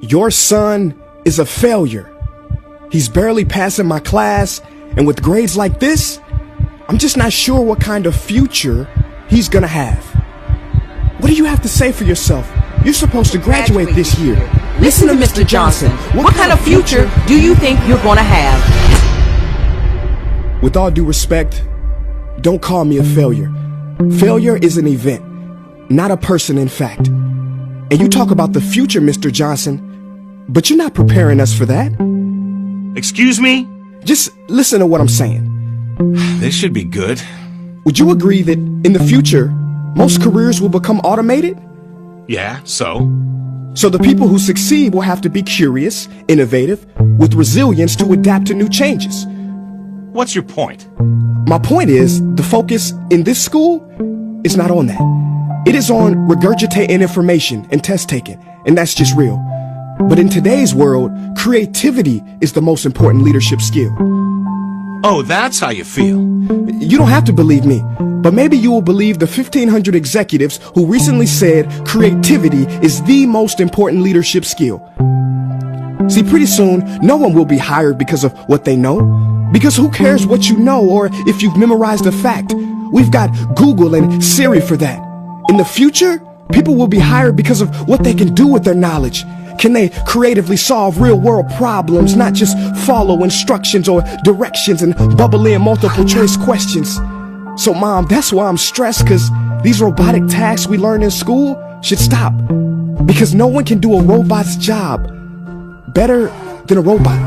Your son is a failure. He's barely passing my class, and with grades like this, I'm just not sure what kind of future he's gonna have. What do you have to say for yourself? You're supposed to graduate this year. Listen to Mr. Johnson. What kind of future do you think you're gonna have? With all due respect, don't call me a failure. Failure is an event, not a person, in fact. And you talk about the future, Mr. Johnson, but you're not preparing us for that. Excuse me? Just listen to what I'm saying. This should be good. Would you agree that in the future, most careers will become automated? Yeah, so? So the people who succeed will have to be curious, innovative, with resilience to adapt to new changes. What's your point? My point is, the focus in this school is not on that. It is on regurgitating information and test taking, and that's just real. But in today's world, creativity is the most important leadership skill. Oh, that's how you feel. You don't have to believe me, but maybe you will believe the 1,500 executives who recently said creativity is the most important leadership skill. See, pretty soon, no one will be hired because of what they know. Because who cares what you know or if you've memorized a fact? We've got Google and Siri for that. In the future, people will be hired because of what they can do with their knowledge. Can they creatively solve real-world problems, not just follow instructions or directions and bubble in multiple choice questions? So, Mom, that's why I'm stressed, because these robotic tasks we learn in school should stop. Because no one can do a robot's job better than a robot.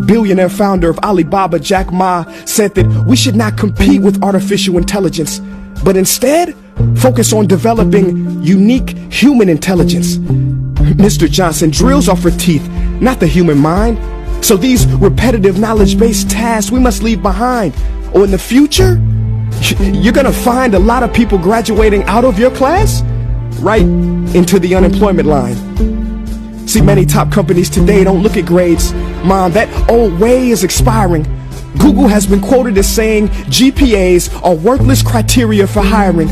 Billionaire founder of Alibaba, Jack Ma, said that we should not compete with artificial intelligence, but instead focus on developing unique human intelligence. Mr. Johnson, drills are for teeth, not the human mind. So these repetitive knowledge-based tasks we must leave behind. Or in the future, you're gonna find a lot of people graduating out of your class right into the unemployment line. See, many top companies today don't look at grades. Mom, that old way is expiring. Google has been quoted as saying GPAs are worthless criteria for hiring.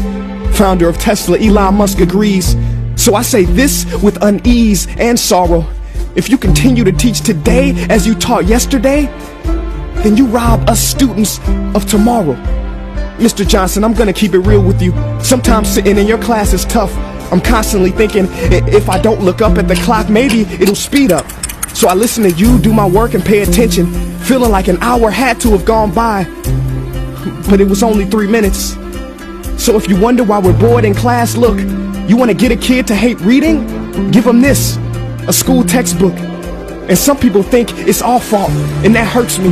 Founder of Tesla, Elon Musk, agrees. So I say this with unease and sorrow. If you continue to teach today as you taught yesterday, then you rob us students of tomorrow. Mr. Johnson, I'm gonna keep it real with you. Sometimes sitting in your class is tough. I'm constantly thinking, if I don't look up at the clock, maybe it'll speed up. So I listen to you do my work and pay attention, feeling like an hour had to have gone by, but it was only 3 minutes. So if you wonder why we're bored in class, look, you want to get a kid to hate reading? Give them this, a school textbook. And some people think it's our fault, and that hurts me.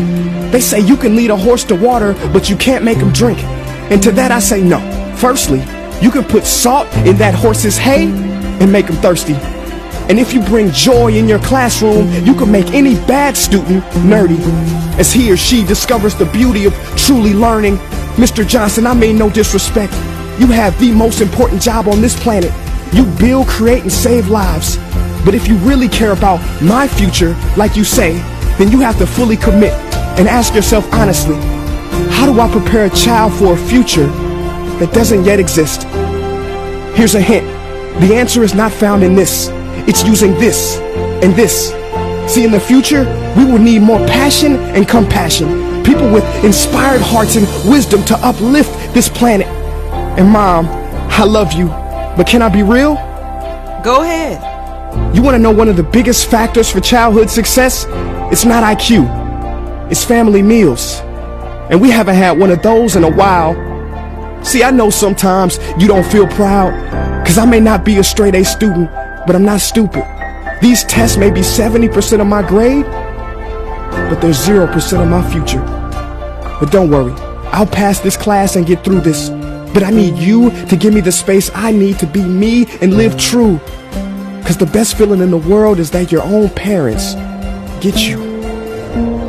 They say you can lead a horse to water, but you can't make him drink. And to that I say no. Firstly, you can put salt in that horse's hay and make him thirsty. And if you bring joy in your classroom, you can make any bad student nerdy. As he or she discovers the beauty of truly learning. Mr. Johnson, I mean no disrespect. You have the most important job on this planet. You build, create, and save lives. But if you really care about my future, like you say, then you have to fully commit and ask yourself honestly, how do I prepare a child for a future that doesn't yet exist? Here's a hint. The answer is not found in this. It's using this and this. See, in the future, we will need more passion and compassion. People with inspired hearts and wisdom to uplift this planet. And Mom, I love you, but can I be real? Go ahead. You want to know one of the biggest factors for childhood success? It's not IQ. It's family meals. And we haven't had one of those in a while. See, I know sometimes you don't feel proud, because I may not be a straight A student, but I'm not stupid. These tests may be 70% of my grade, but they're 0% of my future. But don't worry, I'll pass this class and get through this. But I need you to give me the space I need to be me and live true. Because the best feeling in the world is that your own parents get you.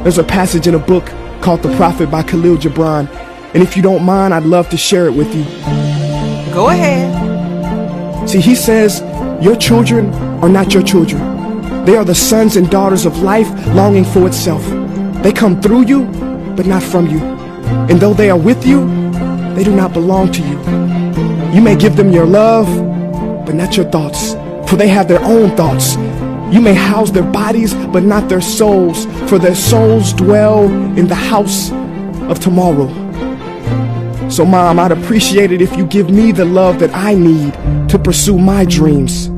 There's a passage in a book called The Prophet by Khalil Gibran. And if you don't mind, I'd love to share it with you. Go ahead. See, he says, your children are not your children. They are the sons and daughters of life longing for itself. They come through you, but not from you. And though they are with you, they do not belong to you. You may give them your love, but not your thoughts, for they have their own thoughts. You may house their bodies, but not their souls, for their souls dwell in the house of tomorrow. So, Mom, I'd appreciate it if you give me the love that I need to pursue my dreams.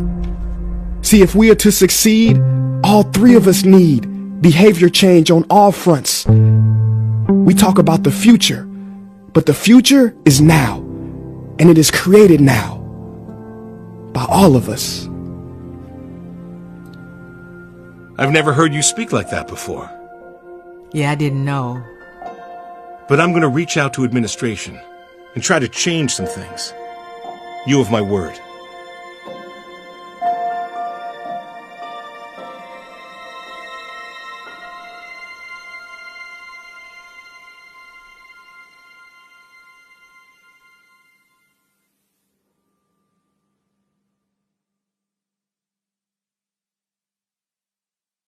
See, if we are to succeed, all three of us need behavior change on all fronts. We talk about the future, but the future is now, and it is created now by all of us. I've never heard you speak like that before. Yeah, I didn't know. But I'm going to reach out to administration and try to change some things. You have my word.